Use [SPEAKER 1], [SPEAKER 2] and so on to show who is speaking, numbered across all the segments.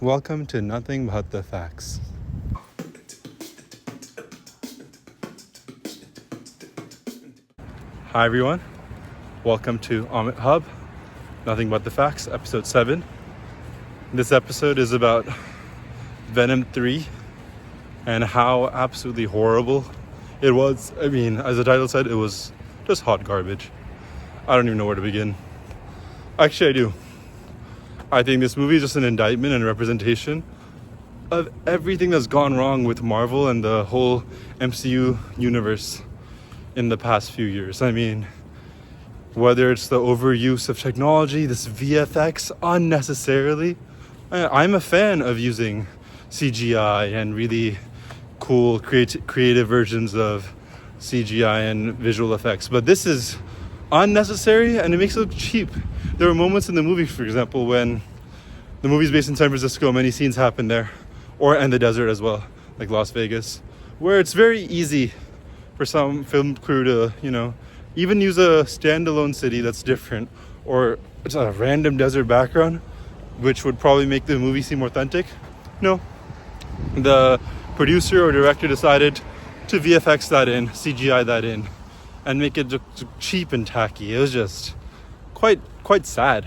[SPEAKER 1] Welcome to Nothing But the Facts. Hi everyone, welcome to Amit-Hub, Nothing But the Facts, episode 7. This episode is about Venom 3 and how absolutely horrible it was. I mean, as the title said, it was just hot garbage. I don't even know where to begin. Actually, I do. I think this movie is just an indictment and representation of everything that's gone wrong with Marvel and the whole MCU universe in the past few years. I mean, whether it's the overuse of technology, this VFX unnecessarily. I'm a fan of using CGI and really cool creative versions of CGI and visual effects, but this is unnecessary and it makes it look cheap. There were moments in the movie, for example, when the movie's based in San Francisco, many scenes happen there, and the desert as well, like Las Vegas, where it's very easy for some film crew to, even use a standalone city that's different, or it's a random desert background, which would probably make the movie seem authentic. No, the producer or director decided to VFX that in, CGI that in, and make it look cheap and tacky. It was just quite sad.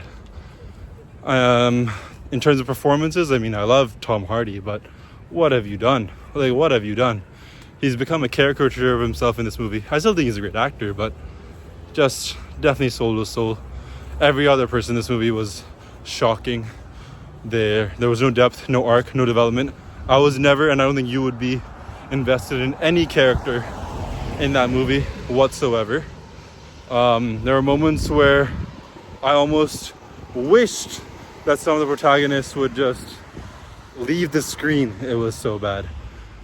[SPEAKER 1] In terms of performances, I mean, I love Tom Hardy, but what have you done? What have you done? He's become a caricature of himself in this movie. I still think he's a great actor, but just definitely sold his soul. Every other person in this movie was shocking. There was no depth, no arc, no development. I was never, and I don't think you would be, invested in any character in that movie whatsoever. There were moments where I almost wished that some of the protagonists would just leave the screen. It was so bad.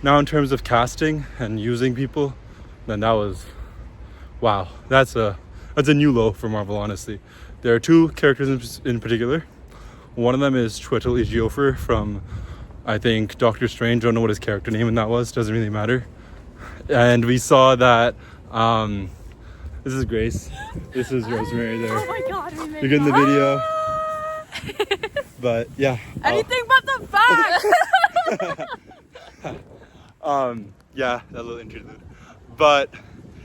[SPEAKER 1] Now, in terms of casting and using people, then that was, wow. That's a new low for Marvel, honestly. There are two characters in particular. One of them is Chiwetel Ejiofor from, I think, Doctor Strange. I don't know what his character name in that was. Doesn't really matter. And we saw that. This is Grace. This is Rosemary there.
[SPEAKER 2] Oh my god, we made
[SPEAKER 1] You're getting the video. But yeah.
[SPEAKER 2] Anything but the facts!
[SPEAKER 1] Yeah, that little interlude. But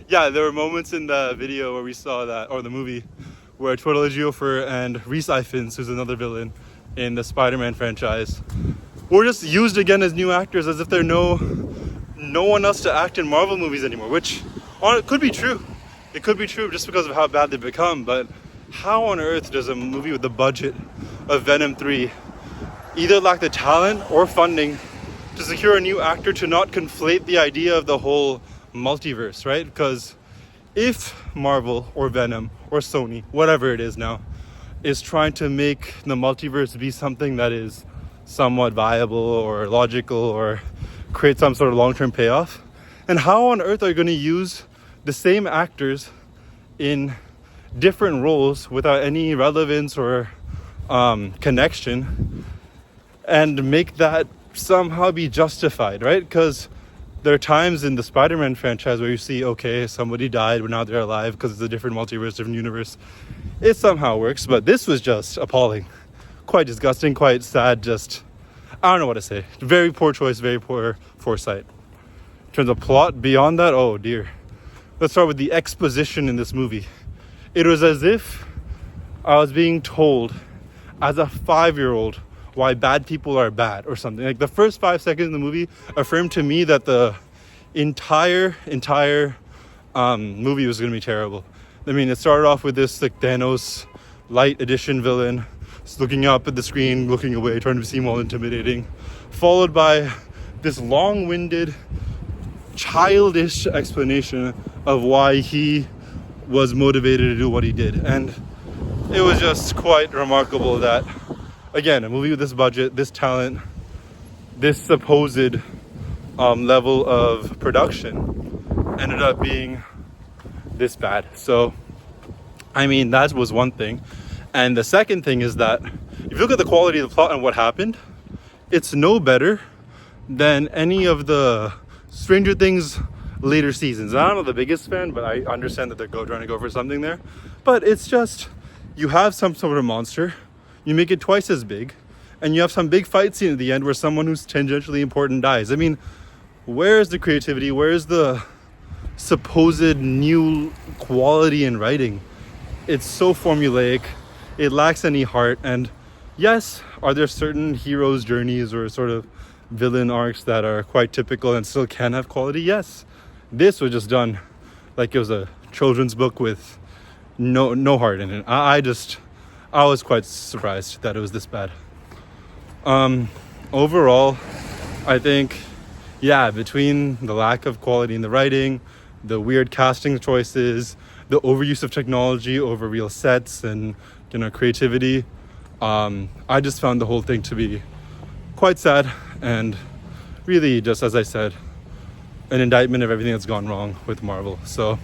[SPEAKER 1] yeah, there were moments in the video where we saw that, or the movie, where Chiwetel Ejiofor and Rhys Ifans, who's another villain in the Spider-Man franchise, were just used again as new actors, as if there's no one else to act in Marvel movies anymore, which it could be true. It could be true just because of how bad they've become, but how on earth does a movie with the budget of Venom 3 either lack the talent or funding to secure a new actor to not conflate the idea of the whole multiverse, right? Because if Marvel or Venom or Sony, whatever it is now, is trying to make the multiverse be something that is somewhat viable or logical or create some sort of long-term payoff, and how on earth are you going to use the same actors in different roles without any relevance or connection and make that somehow be justified, right? Because there are times in the Spider-Man franchise where you see, okay, somebody died, but now they're alive because it's a different multiverse, different universe. It somehow works, but this was just appalling. Quite disgusting, quite sad, just, I don't know what to say. Very poor choice, very poor foresight. In terms of plot, beyond that, oh dear. Let's start with the exposition in this movie. It was as if I was being told as a 5-year-old why bad people are bad or something. Like the first 5 seconds of the movie affirmed to me that the entire movie was going to be terrible. I mean, it started off with this like Thanos light edition villain just looking up at the screen, looking away, trying to seem all intimidating, followed by this long-winded, childish explanation of why he was motivated to do what he did. And it was just quite remarkable that, again, a movie with this budget, this talent, this supposed level of production ended up being this bad. So, I mean, that was one thing. And the second thing is that if you look at the quality of the plot and what happened, it's no better than any of the Stranger Things later seasons. I'm not the biggest fan, but I understand that they're trying to go for something there. But it's just, you have some sort of monster, you make it twice as big, and you have some big fight scene at the end where someone who's tangentially important dies. I mean, where's the creativity? Where's the supposed new quality in writing? It's so formulaic. It lacks any heart. And yes, are there certain heroes' journeys or sort of villain arcs that are quite typical and still can have quality? Yes. This was just done like it was a children's book with no heart in it. I was quite surprised that it was this bad. Overall, I think, yeah, between the lack of quality in the writing, the weird casting choices, the overuse of technology over real sets and, creativity, I just found the whole thing to be quite sad and really, just as I said, an indictment of everything that's gone wrong with Marvel. So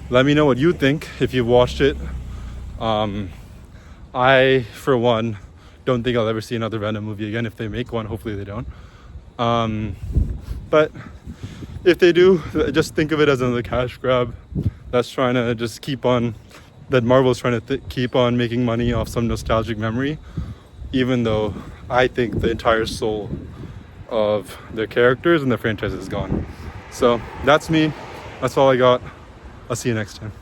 [SPEAKER 1] let me know what you think if you've watched it. I, for one, don't think I'll ever see another Venom movie again. If they make one, hopefully they don't. But if they do, just think of it as another cash grab that's trying to just that Marvel's trying to keep on making money off some nostalgic memory, even though I think the entire soul of their characters and the franchise is gone. So that's me. That's all I got. I'll see you next time.